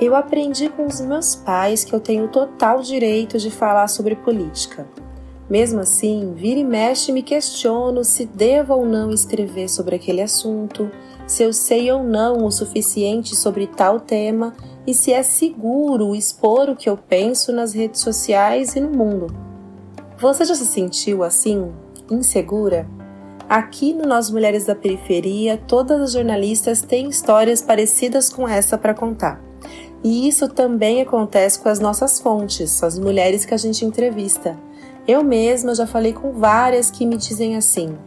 Eu aprendi com os meus pais que eu tenho total direito de falar sobre política. Mesmo assim, vira e mexe me questiono se devo ou não escrever sobre aquele assunto, se eu sei ou não o suficiente sobre tal tema e se é seguro expor o que eu penso nas redes sociais e no mundo. Você já se sentiu assim, insegura? Aqui no Nós Mulheres da Periferia, todas as jornalistas têm histórias parecidas com essa para contar. E isso também acontece com as nossas fontes, as mulheres que a gente entrevista. Eu mesma já falei com várias que me dizem assim: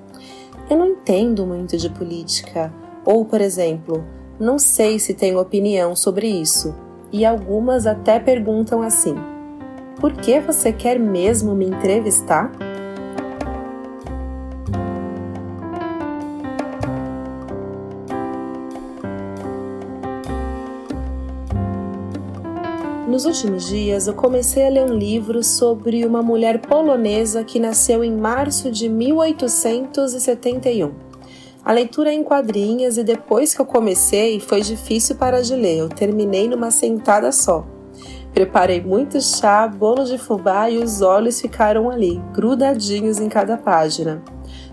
eu não entendo muito de política. Ou, por exemplo, não sei se tenho opinião sobre isso. E algumas até perguntam assim: por que você quer mesmo me entrevistar? Nos últimos dias, eu comecei a ler um livro sobre uma mulher polonesa que nasceu em março de 1871. A leitura é em quadrinhas e depois que eu comecei, foi difícil parar de ler. Eu terminei numa sentada só. Preparei muito chá, bolo de fubá e os olhos ficaram ali, grudadinhos em cada página.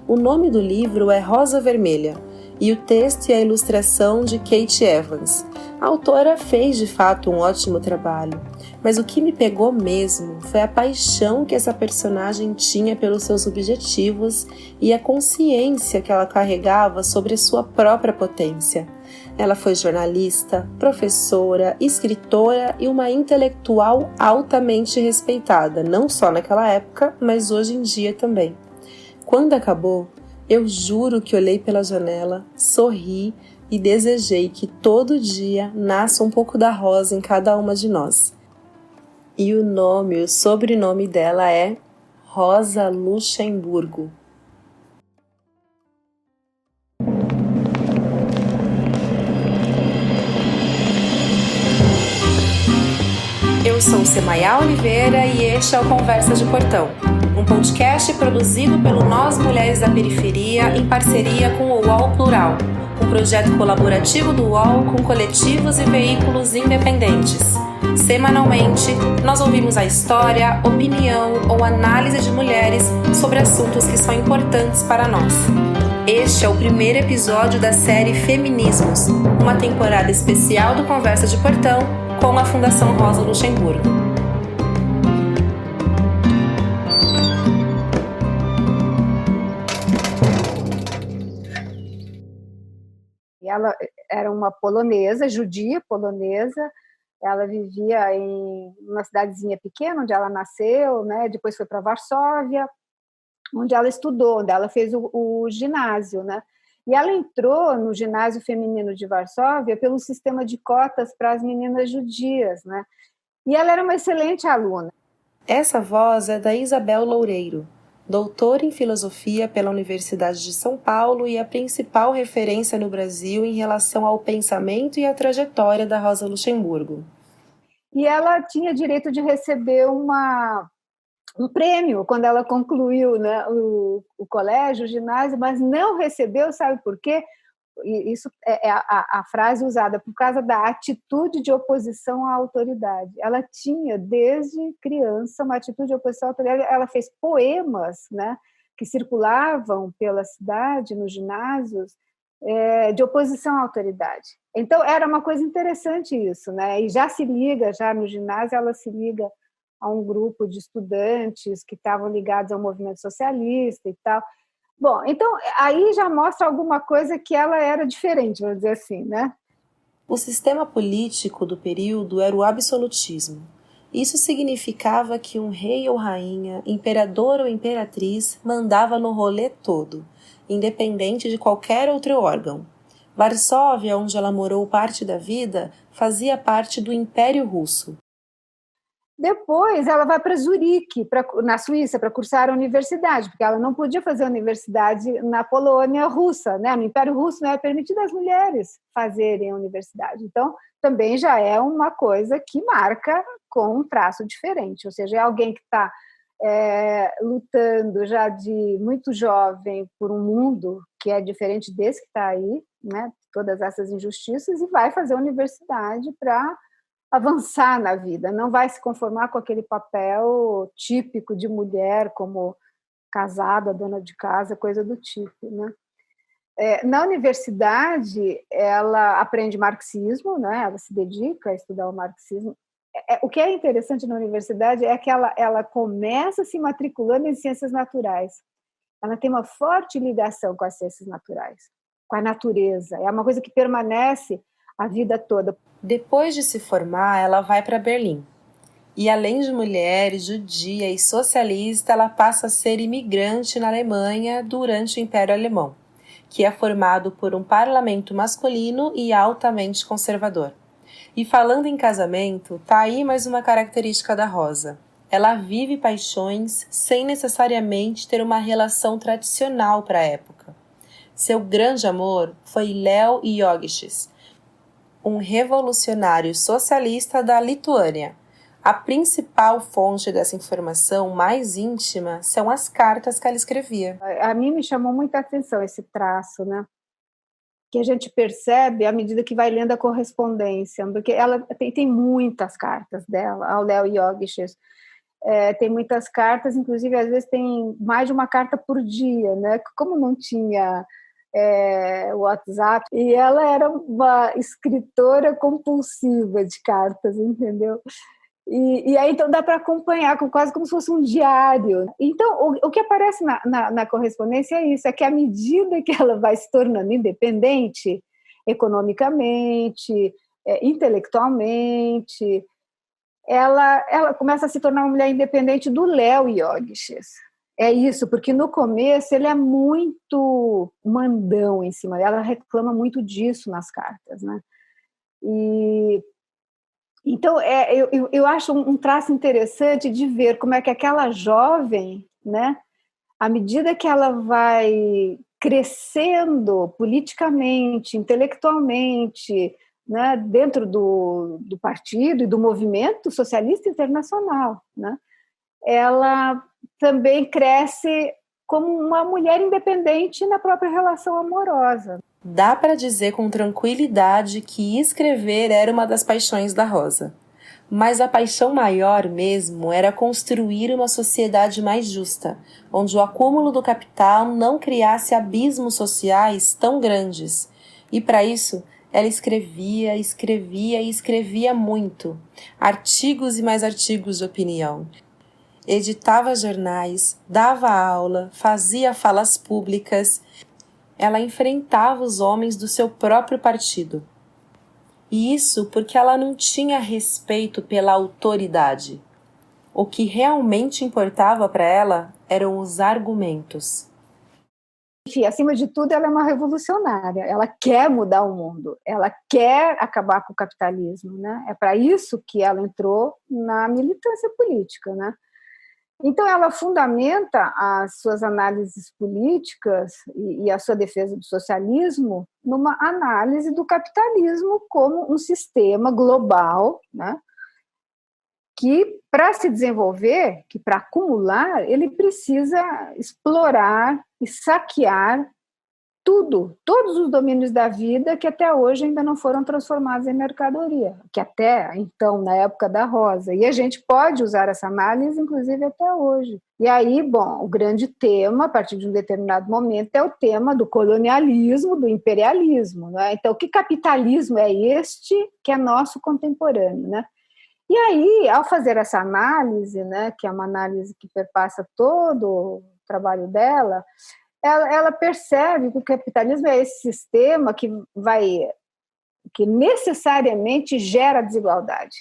O nome do livro é Rosa Vermelha e o texto e a ilustração de Kate Evans. A autora fez de fato um ótimo trabalho, mas o que me pegou mesmo foi a paixão que essa personagem tinha pelos seus objetivos e a consciência que ela carregava sobre a sua própria potência. Ela foi jornalista, professora, escritora e uma intelectual altamente respeitada, não só naquela época, mas hoje em dia também. Quando acabou, eu juro que olhei pela janela, sorri e desejei que todo dia nasça um pouco da rosa em cada uma de nós. E o sobrenome dela é Rosa Luxemburgo. Eu sou Semaia Oliveira e este é o Conversa de Portão, um podcast produzido pelo Nós Mulheres da Periferia em parceria com o UOL Plural, um projeto colaborativo do UOL com coletivos e veículos independentes. Semanalmente, nós ouvimos a história, opinião ou análise de mulheres sobre assuntos que são importantes para nós. Este é o primeiro episódio da série Feminismos, uma temporada especial do Conversa de Portão com a Fundação Rosa Luxemburgo. Ela era uma polonesa, judia polonesa. Ela vivia em uma cidadezinha pequena, onde ela nasceu, né? Depois foi para Varsóvia, onde ela estudou, onde ela fez o ginásio, né? E ela entrou no ginásio feminino de Varsóvia pelo sistema de cotas para as meninas judias, né? E ela era uma excelente aluna. Essa voz é da Isabel Loureiro, doutora em filosofia pela Universidade de São Paulo e a principal referência no Brasil em relação ao pensamento e à trajetória da Rosa Luxemburgo. E ela tinha direito de receber um prêmio quando ela concluiu, né, o colégio, o ginásio, mas não recebeu, sabe por quê? Isso é a frase usada, por causa da atitude de oposição à autoridade. Ela tinha, desde criança, uma atitude de oposição à autoridade. Ela fez poemas, né, que circulavam pela cidade, nos ginásios, de oposição à autoridade. Então, era uma coisa interessante isso, né? E já no ginásio, ela se liga a um grupo de estudantes que estavam ligados ao movimento socialista e tal. Bom, então, aí já mostra alguma coisa que ela era diferente, vamos dizer assim, né? O sistema político do período era o absolutismo. Isso significava que um rei ou rainha, imperador ou imperatriz, mandava no rolê todo, independente de qualquer outro órgão. Varsóvia, onde ela morou parte da vida, fazia parte do Império Russo. Depois ela vai para Zurique, na Suíça, para cursar a universidade, porque ela não podia fazer a universidade na Polônia russa, né? No Império Russo não é permitido às mulheres fazerem a universidade. Então, também já é uma coisa que marca com um traço diferente, ou seja, é alguém que está lutando já de muito jovem por um mundo que é diferente desse que está aí, né? Todas essas injustiças, e vai fazer a universidade para avançar na vida, não vai se conformar com aquele papel típico de mulher, como casada, dona de casa, coisa do tipo, né? Na universidade, ela aprende marxismo, né? Ela se dedica a estudar o marxismo. O que é interessante na universidade é que ela começa se matriculando em ciências naturais. Ela tem uma forte ligação com as ciências naturais, com a natureza. É uma coisa que permanece a vida toda. Depois de se formar, ela vai para Berlim. E além de mulher, judia e socialista, ela passa a ser imigrante na Alemanha durante o Império Alemão, que é formado por um parlamento masculino e altamente conservador. E falando em casamento, tá aí mais uma característica da Rosa. Ela vive paixões sem necessariamente ter uma relação tradicional para a época. Seu grande amor foi Leo Jogiches, um revolucionário socialista da Lituânia. A principal fonte dessa informação mais íntima são as cartas que ela escrevia. A mim me chamou muita atenção esse traço, né? Que a gente percebe à medida que vai lendo a correspondência, porque ela tem muitas cartas dela ao Leo Jogiches. Tem muitas cartas, inclusive às vezes tem mais de uma carta por dia, né? Como não tinha WhatsApp, e ela era uma escritora compulsiva de cartas, entendeu? E aí então dá para acompanhar quase como se fosse um diário. Então o que aparece na correspondência é isso, é que à medida que ela vai se tornando independente economicamente, intelectualmente, ela começa a se tornar uma mulher independente do Leo Jogiches. É isso, porque no começo ele é muito mandão em cima, ela reclama muito disso nas cartas, né? Então, eu acho um traço interessante de ver como é que aquela jovem, né, à medida que ela vai crescendo politicamente, intelectualmente, né, dentro do partido e do movimento socialista internacional, né, ela também cresce como uma mulher independente na própria relação amorosa. Dá para dizer com tranquilidade que escrever era uma das paixões da Rosa. Mas a paixão maior mesmo era construir uma sociedade mais justa, onde o acúmulo do capital não criasse abismos sociais tão grandes. E para isso, ela escrevia, escrevia e escrevia muito. Artigos e mais artigos de opinião. Editava jornais, dava aula, fazia falas públicas. Ela enfrentava os homens do seu próprio partido. E isso porque ela não tinha respeito pela autoridade. O que realmente importava para ela eram os argumentos. Enfim, acima de tudo, ela é uma revolucionária. Ela quer mudar o mundo. Ela quer acabar com o capitalismo, né? É para isso que ela entrou na militância política, né? Então, ela fundamenta as suas análises políticas e a sua defesa do socialismo numa análise do capitalismo como um sistema global, né, que, para se desenvolver, que para acumular, ele precisa explorar e saquear todos os domínios da vida que até hoje ainda não foram transformados em mercadoria, que até então, na época da Rosa. E a gente pode usar essa análise, inclusive, até hoje. E aí, bom, o grande tema, a partir de um determinado momento, é o tema do colonialismo, do imperialismo, né? Então, que capitalismo é este que é nosso contemporâneo, né? E aí, ao fazer essa análise, né, que é uma análise que perpassa todo o trabalho dela, ela percebe que o capitalismo é esse sistema que necessariamente gera desigualdade.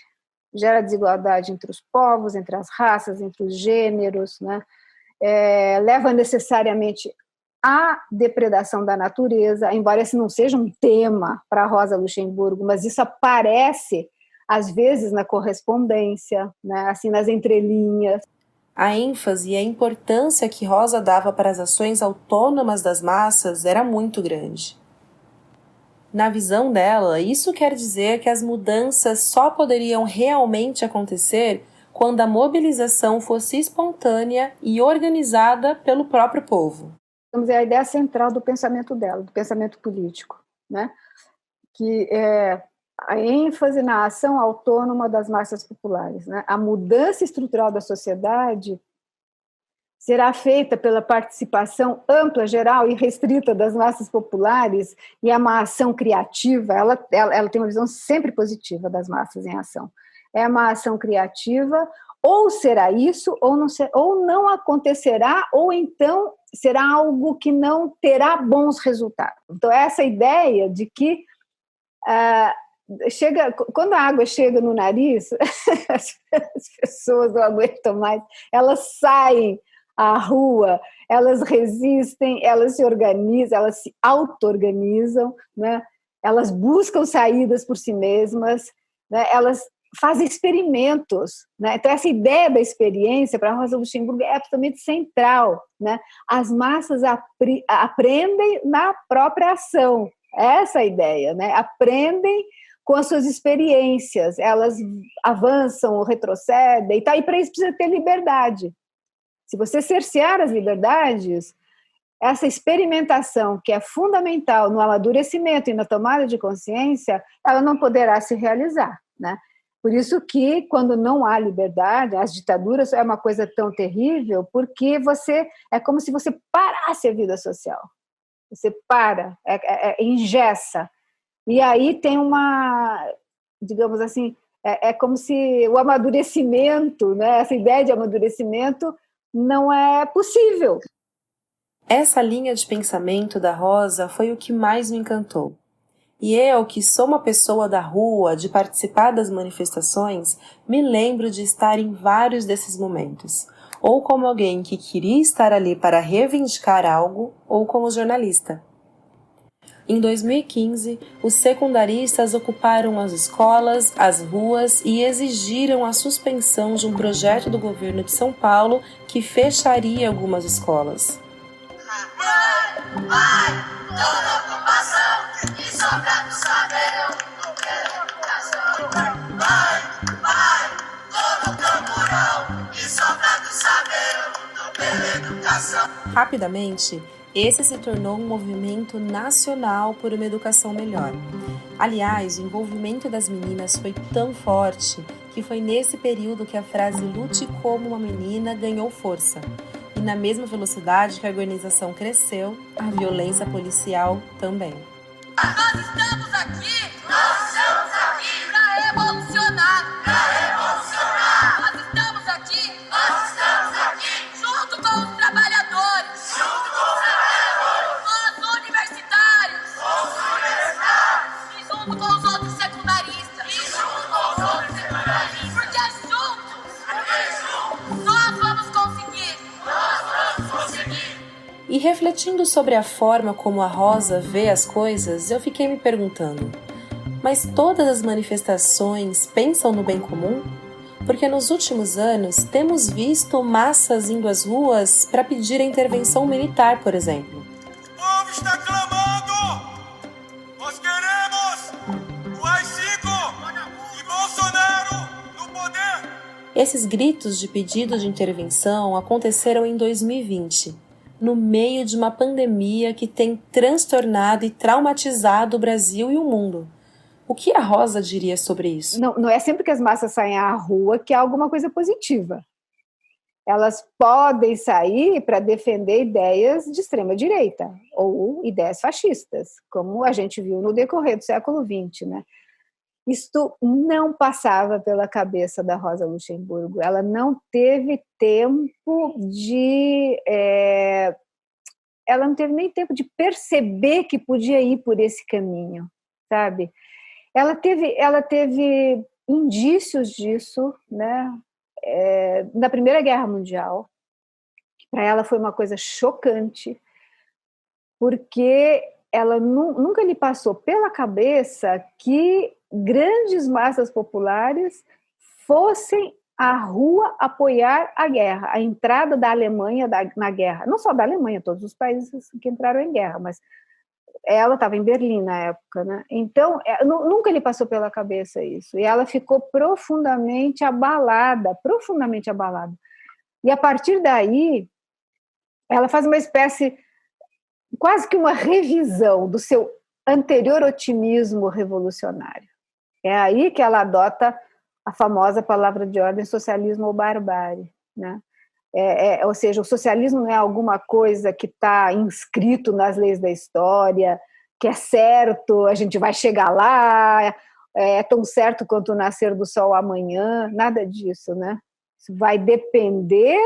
Gera desigualdade entre os povos, entre as raças, entre os gêneros, né? Leva necessariamente à depredação da natureza, embora esse não seja um tema para Rosa Luxemburgo, mas isso aparece, às vezes, na correspondência, né? Assim, nas entrelinhas. A ênfase e a importância que Rosa dava para as ações autônomas das massas era muito grande. Na visão dela, isso quer dizer que as mudanças só poderiam realmente acontecer quando a mobilização fosse espontânea e organizada pelo próprio povo. Vamos dizer, a ideia central do pensamento dela, do pensamento político, né? Que a ênfase na ação autônoma das massas populares, né? A mudança estrutural da sociedade será feita pela participação ampla, geral e restrita das massas populares, e é uma ação criativa. Ela tem uma visão sempre positiva das massas em ação. É uma ação criativa, ou será isso, ou não acontecerá, ou então será algo que não terá bons resultados. Então, essa ideia de que quando a água chega no nariz, as pessoas não aguentam mais, elas saem à rua, elas resistem, elas se organizam, elas se auto-organizam, né? Elas buscam saídas por si mesmas, né? Elas fazem experimentos, né? Então, essa ideia da experiência, para a Rosa Luxemburgo, é absolutamente central, né? As massas aprendem na própria ação, essa é a ideia, né? Aprendem com as suas experiências, elas avançam, retrocedem, e para isso precisa ter liberdade. Se você cercear as liberdades, essa experimentação, que é fundamental no amadurecimento e na tomada de consciência, ela não poderá se realizar, né? Por isso que, quando não há liberdade, as ditaduras é uma coisa tão terrível, porque é como se você parasse a vida social. Você engessa. E aí tem digamos assim, é como se o amadurecimento, né, essa ideia de amadurecimento não é possível. Essa linha de pensamento da Rosa foi o que mais me encantou. E eu, que sou uma pessoa da rua, de participar das manifestações, me lembro de estar em vários desses momentos, ou como alguém que queria estar ali para reivindicar algo, ou como jornalista. Em 2015, os secundaristas ocuparam as escolas, as ruas e exigiram a suspensão de um projeto do governo de São Paulo que fecharia algumas escolas. Vai, toda ocupação, e sobra do saber, não quero educação. Vai, todo camburão, e sobra do saber, não quero educação. Rapidamente, esse se tornou um movimento nacional por uma educação melhor. Aliás, o envolvimento das meninas foi tão forte que foi nesse período que a frase "lute como uma menina" ganhou força. E na mesma velocidade que a organização cresceu, a violência policial também. Nós estamos aqui para revolucionar. Nós estamos aqui junto com os trabalhadores, com os universitários, e junto com os outros secundaristas. Porque juntos nós vamos conseguir. E refletindo sobre a forma como a Rosa vê as coisas, eu fiquei me perguntando: mas todas as manifestações pensam no bem comum? Porque nos últimos anos temos visto massas indo às ruas para pedir a intervenção militar, por exemplo. O povo está clamando! Nós queremos o AI-5 e Bolsonaro no poder! Esses gritos de pedido de intervenção aconteceram em 2020, no meio de uma pandemia que tem transtornado e traumatizado o Brasil e o mundo. O que a Rosa diria sobre isso? Não é sempre que as massas saem à rua que há alguma coisa positiva. Elas podem sair para defender ideias de extrema-direita ou ideias fascistas, como a gente viu no decorrer do século XX, né? Isto não passava pela cabeça da Rosa Luxemburgo. Ela não teve tempo ela não teve nem tempo de perceber que podia ir por esse caminho, sabe? Ela teve indícios disso, né? Na Primeira Guerra Mundial, que para ela foi uma coisa chocante, porque ela nunca lhe passou pela cabeça que grandes massas populares fossem à rua apoiar a guerra, a entrada da Alemanha na guerra, não só da Alemanha, todos os países que entraram em guerra, mas ela estava em Berlim na época, né? Então, nunca lhe passou pela cabeça isso, e ela ficou profundamente abalada, e a partir daí, ela faz uma espécie, quase que uma revisão do seu anterior otimismo revolucionário. É aí que ela adota a famosa palavra de ordem socialismo ou barbárie, né? Ou seja, o socialismo não é alguma coisa que está inscrito nas leis da história, que é certo, a gente vai chegar lá, é tão certo quanto o nascer do sol amanhã, nada disso, né? Isso vai depender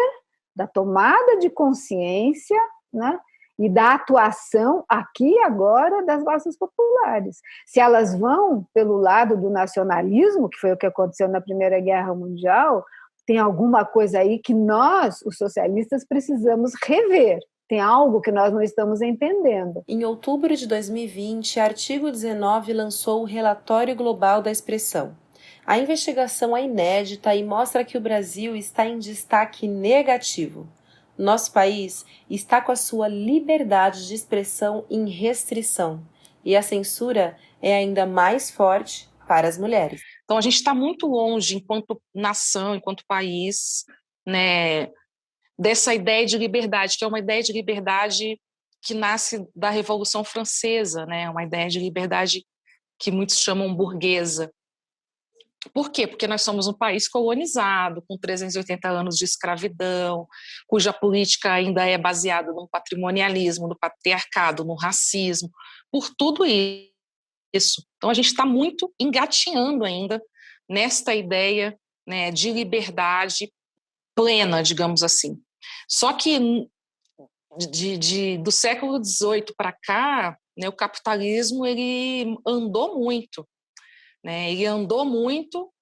da tomada de consciência, né? E da atuação aqui e agora das massas populares. Se elas vão pelo lado do nacionalismo, que foi o que aconteceu na Primeira Guerra Mundial, tem alguma coisa aí que nós, os socialistas, precisamos rever. Tem algo que nós não estamos entendendo. Em outubro de 2020, Artigo 19 lançou o Relatório Global da Expressão. A investigação é inédita e mostra que o Brasil está em destaque negativo. Nosso país está com a sua liberdade de expressão em restrição e a censura é ainda mais forte para as mulheres. Então, a gente está muito longe, enquanto nação, enquanto país, né, dessa ideia de liberdade, que é uma ideia de liberdade que nasce da Revolução Francesa, né, uma ideia de liberdade que muitos chamam burguesa. Por quê? Porque nós somos um país colonizado, com 380 anos de escravidão, cuja política ainda é baseada no patrimonialismo, no patriarcado, no racismo, por tudo isso. Então, a gente está muito engatinhando ainda nesta ideia, né, de liberdade plena, digamos assim. Só que do século XVIII para cá, né, o capitalismo ele andou muito. Ele andou muito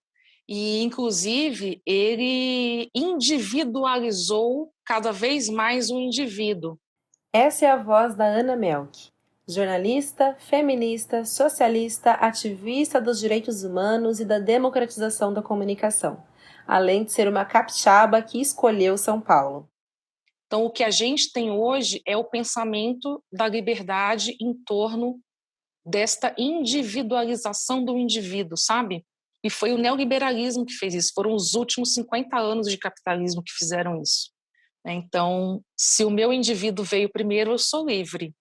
e, inclusive, ele individualizou cada vez mais o indivíduo. Essa é a voz da Ana Melk, jornalista, feminista, socialista, ativista dos direitos humanos e da democratização da comunicação, além de ser uma capixaba que escolheu São Paulo. Então, o que a gente tem hoje é o pensamento da liberdade em torno desta individualização do indivíduo, sabe? E foi o neoliberalismo que fez isso, foram os últimos 50 anos de capitalismo que fizeram isso. Então, se o meu indivíduo veio primeiro, eu sou livre.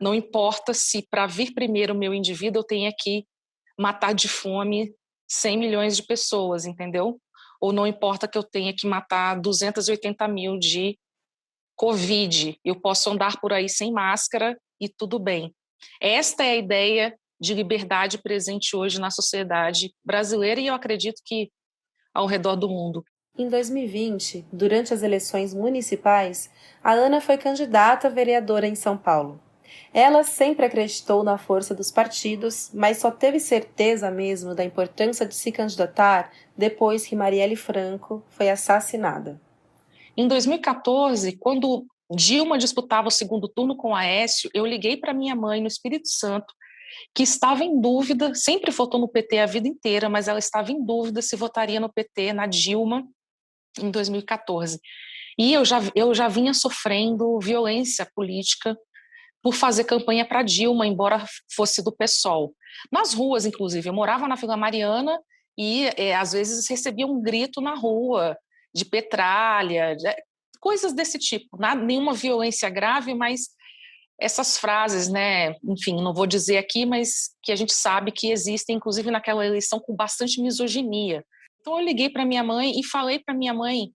Não importa se para vir primeiro o meu indivíduo eu tenha que matar de fome 100 milhões de pessoas, entendeu? Ou não importa que eu tenha que matar 280 mil de Covid, eu posso andar por aí sem máscara e tudo bem. Esta é a ideia de liberdade presente hoje na sociedade brasileira e eu acredito que ao redor do mundo. Em 2020, durante as eleições municipais, a Ana foi candidata a vereadora em São Paulo. Ela sempre acreditou na força dos partidos, mas só teve certeza mesmo da importância de se candidatar depois que Marielle Franco foi assassinada. Em 2014, quando Dilma disputava o segundo turno com Aécio, eu liguei para minha mãe no Espírito Santo, que estava em dúvida, sempre votou no PT a vida inteira, mas ela estava em dúvida se votaria no PT, na Dilma, em 2014. E eu já vinha sofrendo violência política por fazer campanha para Dilma, embora fosse do PSOL. Nas ruas, inclusive, eu morava na Vila Mariana e às vezes recebia um grito na rua, de petralha, coisas desse tipo. Nenhuma violência grave, mas essas frases, né? Enfim, não vou dizer aqui, mas que a gente sabe que existem, inclusive naquela eleição, com bastante misoginia. Então eu liguei para minha mãe e falei para minha mãe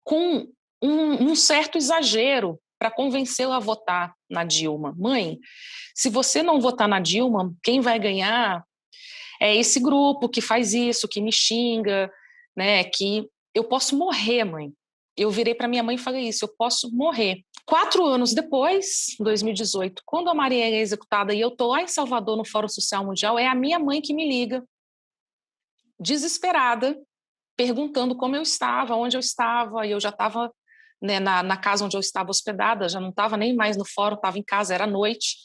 com um certo exagero para convencê-la a votar na Dilma. Mãe, se você não votar na Dilma, quem vai ganhar é esse grupo que faz isso, que me xinga, né? Que eu posso morrer, mãe. Eu virei para minha mãe e falei isso, eu posso morrer. 4 anos depois, em 2018, quando a Marielle é executada e eu estou lá em Salvador, no Fórum Social Mundial, é a minha mãe que me liga, desesperada, perguntando como eu estava, onde eu estava, e eu já estava, né, na casa onde eu estava hospedada, já não estava nem mais no fórum, estava em casa, era noite.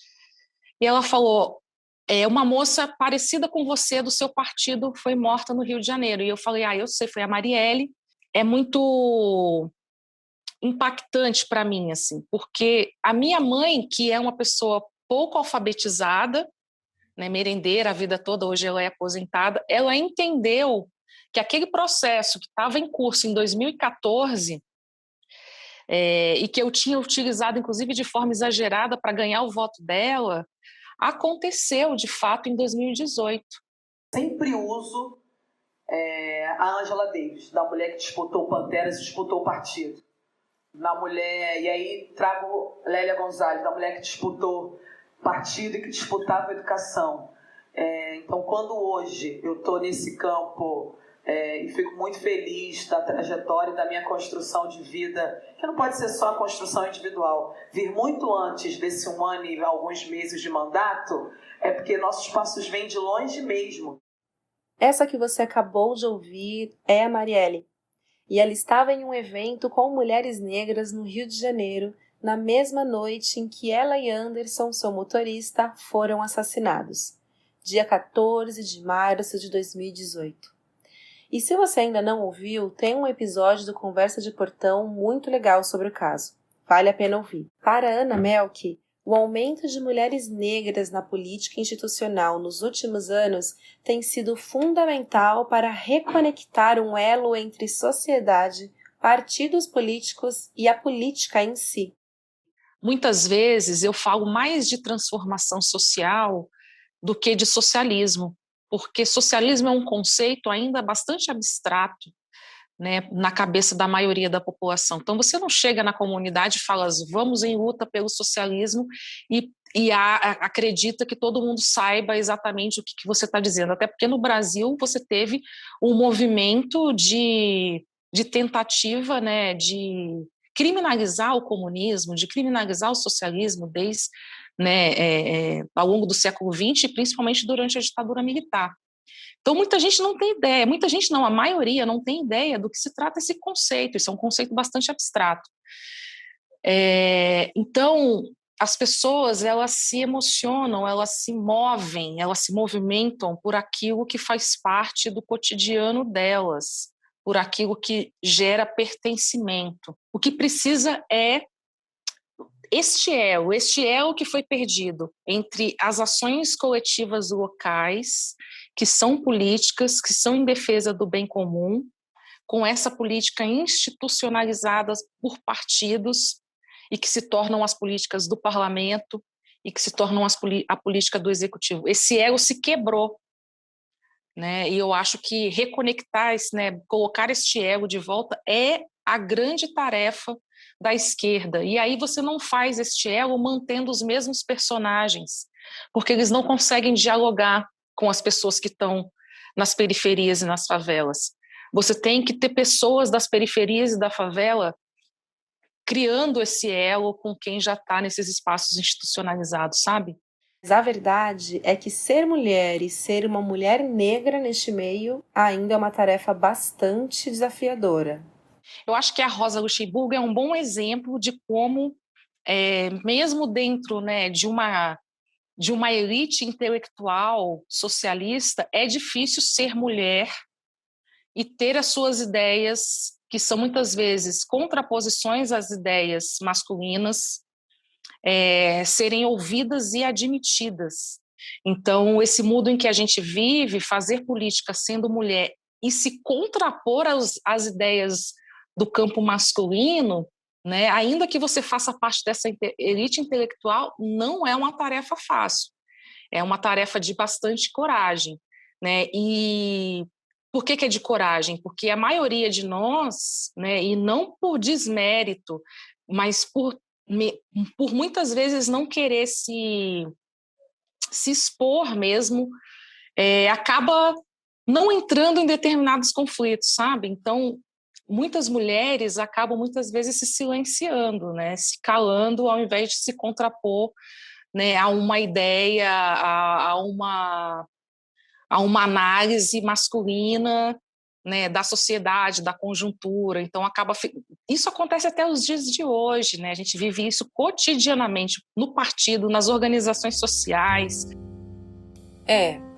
E ela falou, uma moça parecida com você do seu partido foi morta no Rio de Janeiro. E eu falei, eu sei, foi a Marielle. É muito impactante para mim, assim, porque a minha mãe, que é uma pessoa pouco alfabetizada, né, merendeira a vida toda, hoje ela é aposentada, ela entendeu que aquele processo que estava em curso em 2014 e que eu tinha utilizado, inclusive, de forma exagerada para ganhar o voto dela, aconteceu, de fato, em 2018. sempre uso a Angela Davis, da mulher que disputou o Panteras e disputou o partido. E aí trago Lélia Gonzalez, da mulher que disputou partido e que disputava a educação. Então, quando hoje eu estou nesse campo e fico muito feliz da trajetória e da minha construção de vida, que não pode ser só a construção individual, vir muito antes desse 1 ano e alguns meses de mandato, é porque nossos passos vêm de longe mesmo. Essa que você acabou de ouvir é a Marielle, e ela estava em um evento com mulheres negras no Rio de Janeiro, na mesma noite em que ela e Anderson, seu motorista, foram assassinados, dia 14 de março de 2018. E se você ainda não ouviu, tem um episódio do Conversa de Portão muito legal sobre o caso. Vale a pena ouvir. Para Ana Melk, o aumento de mulheres negras na política institucional nos últimos anos tem sido fundamental para reconectar um elo entre sociedade, partidos políticos e a política em si. Muitas vezes eu falo mais de transformação social do que de socialismo, porque socialismo é um conceito ainda bastante abstrato, né, na cabeça da maioria da população. Então, você não chega na comunidade e fala, vamos em luta pelo socialismo e acredita que todo mundo saiba exatamente o que você está dizendo. Até porque no Brasil você teve um movimento de tentativa, né, de criminalizar o comunismo, de criminalizar o socialismo desde, né, ao longo do século XX, e principalmente durante a ditadura militar. Então, muita gente não tem ideia, muita gente não, a maioria não tem ideia do que se trata esse conceito, isso é um conceito bastante abstrato. Então, as pessoas, elas se emocionam, elas se movem, elas se movimentam por aquilo que faz parte do cotidiano delas, por aquilo que gera pertencimento. O que precisa é este elo que foi perdido entre as ações coletivas locais, que são políticas, que são em defesa do bem comum, com essa política institucionalizada por partidos e que se tornam as políticas do parlamento e que se tornam a política do executivo. Esse elo se quebrou, né? E eu acho que reconectar, né, colocar este elo de volta é a grande tarefa da esquerda. E aí você não faz este elo mantendo os mesmos personagens, porque eles não conseguem dialogar com as pessoas que estão nas periferias e nas favelas. Você tem que ter pessoas das periferias e da favela criando esse elo com quem já está nesses espaços institucionalizados, sabe? Mas a verdade é que ser mulher e ser uma mulher negra neste meio ainda é uma tarefa bastante desafiadora. Eu acho que a Rosa Luxemburgo é um bom exemplo de como, mesmo dentro, né, de uma elite intelectual socialista, é difícil ser mulher e ter as suas ideias, que são muitas vezes contraposições às ideias masculinas, serem ouvidas e admitidas. Então, esse mundo em que a gente vive, fazer política sendo mulher e se contrapor às ideias do campo masculino, né, ainda que você faça parte dessa elite intelectual, não é uma tarefa fácil. É uma tarefa de bastante coragem, né? E por que é de coragem? Porque a maioria de nós, né, e não por desmérito, mas por muitas vezes não querer se expor mesmo, acaba não entrando em determinados conflitos, sabe? Então, muitas mulheres acabam muitas vezes se silenciando, né, se calando ao invés de se contrapor, né, a uma ideia, a uma análise masculina, né, da sociedade, da conjuntura. Então isso acontece até os dias de hoje, né? A gente vive isso cotidianamente no partido, nas organizações sociais.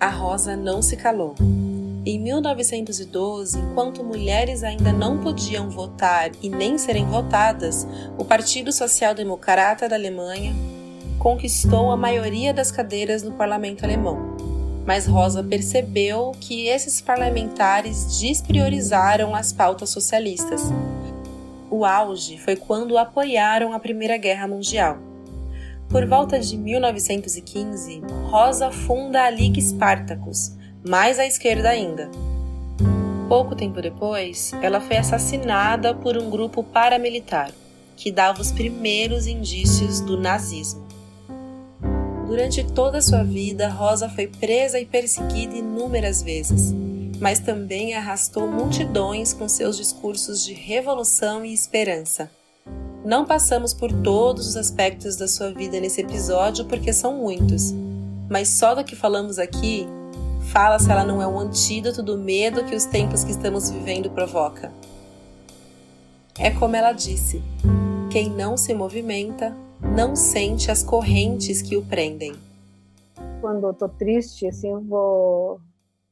A Rosa não se calou. Em 1912, enquanto mulheres ainda não podiam votar e nem serem votadas, o Partido Social Democrata da Alemanha conquistou a maioria das cadeiras no parlamento alemão. Mas Rosa percebeu que esses parlamentares despriorizaram as pautas socialistas. O auge foi quando apoiaram a Primeira Guerra Mundial. Por volta de 1915, Rosa funda a Liga Spartacus, mais à esquerda ainda. Pouco tempo depois, ela foi assassinada por um grupo paramilitar, que dava os primeiros indícios do nazismo. Durante toda a sua vida, Rosa foi presa e perseguida inúmeras vezes, mas também arrastou multidões com seus discursos de revolução e esperança. Não passamos por todos os aspectos da sua vida nesse episódio porque são muitos, mas só do que falamos aqui, fala se ela não é um antídoto do medo que os tempos que estamos vivendo provoca. É como ela disse, quem não se movimenta, não sente as correntes que o prendem. Quando eu estou triste, assim, eu vou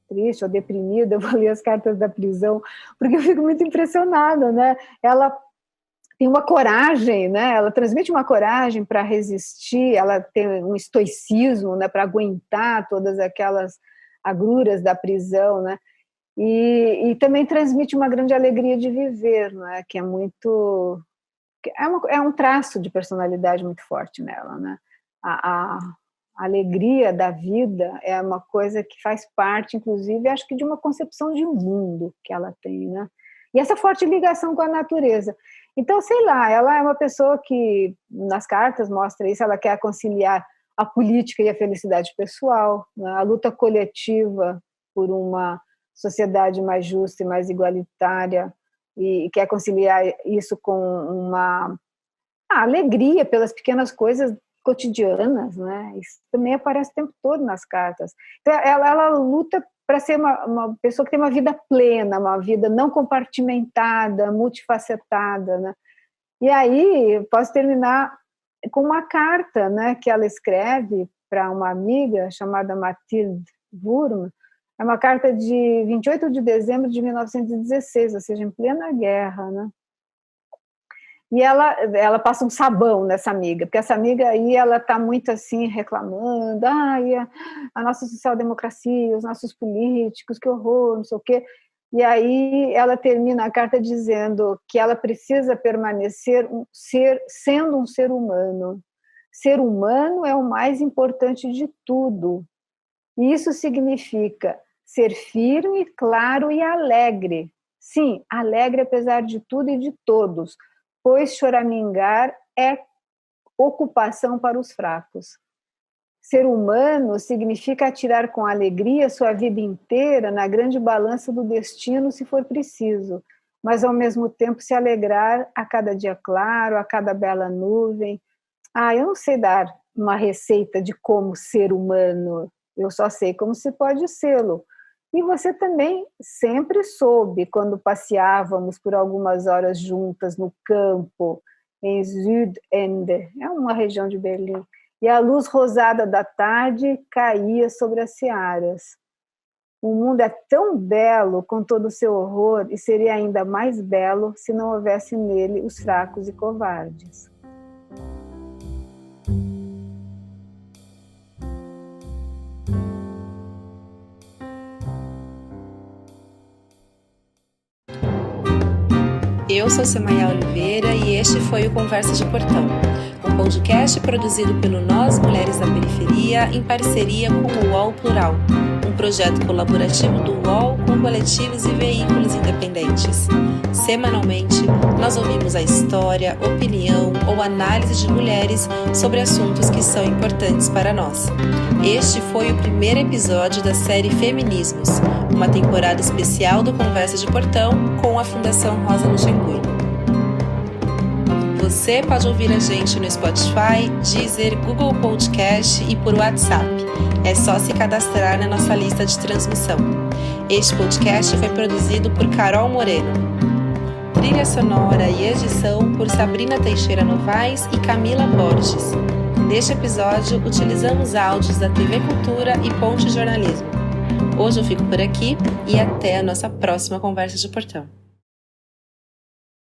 triste ou deprimida, eu vou ler as cartas da prisão, porque eu fico muito impressionada, né? Ela tem uma coragem, né? Ela transmite uma coragem para resistir, ela tem um estoicismo, né? Para aguentar todas aquelas agruras da prisão, né? E também transmite uma grande alegria de viver, né? Que é muito... É um traço de personalidade muito forte nela, né? A alegria da vida é uma coisa que faz parte, inclusive, acho que de uma concepção de mundo que ela tem, né? E essa forte ligação com a natureza. Então, sei lá, ela é uma pessoa que, nas cartas, mostra isso, ela quer conciliar a política e a felicidade pessoal, né? A luta coletiva por uma sociedade mais justa e mais igualitária, e quer conciliar isso com uma alegria pelas pequenas coisas cotidianas, né? Isso também aparece o tempo todo nas cartas. Então, ela luta para ser uma pessoa que tem uma vida plena, uma vida não compartimentada, multifacetada, né? E aí, posso terminar com uma carta, né, que ela escreve para uma amiga chamada Mathilde Wurm. É uma carta de 28 de dezembro de 1916, ou seja, em plena guerra, né? E ela passa um sabão nessa amiga, porque essa amiga aí, ela está muito assim, reclamando, a nossa social-democracia, os nossos políticos, que horror, não sei o quê. E aí ela termina a carta dizendo que ela precisa permanecer sendo um ser humano. Ser humano é o mais importante de tudo. E isso significa ser firme, claro e alegre. Sim, alegre apesar de tudo e de todos, pois choramingar é ocupação para os fracos. Ser humano significa atirar com alegria sua vida inteira na grande balança do destino, se for preciso, mas ao mesmo tempo se alegrar a cada dia claro, a cada bela nuvem. Eu não sei dar uma receita de como ser humano, eu só sei como se pode sê-lo. E você também sempre soube quando passeávamos por algumas horas juntas no campo, em Südende, é uma região de Berlim, e a luz rosada da tarde caía sobre as searas. O mundo é tão belo com todo o seu horror e seria ainda mais belo se não houvesse nele os fracos e covardes. Eu sou Semaia Oliveira e este foi o Conversa de Portão, um podcast produzido pelo Nós Mulheres da Periferia em parceria com o UOL Plural, um projeto colaborativo do UOL com coletivos e veículos independentes. Semanalmente, nós ouvimos a história, opinião ou análise de mulheres sobre assuntos que são importantes para nós. Este foi o primeiro episódio da série Feminismos, uma temporada especial do Conversa de Portão com a Fundação Rosa Luxemburgo. Você pode ouvir a gente no Spotify, Deezer, Google Podcast e por WhatsApp. É só se cadastrar na nossa lista de transmissão. Este podcast foi produzido por Carol Moreno. Trilha sonora e edição por Sabrina Teixeira Novaes e Camila Borges. Neste episódio, utilizamos áudios da TV Cultura e Ponte Jornalismo. Hoje eu fico por aqui e até a nossa próxima Conversa de Portão.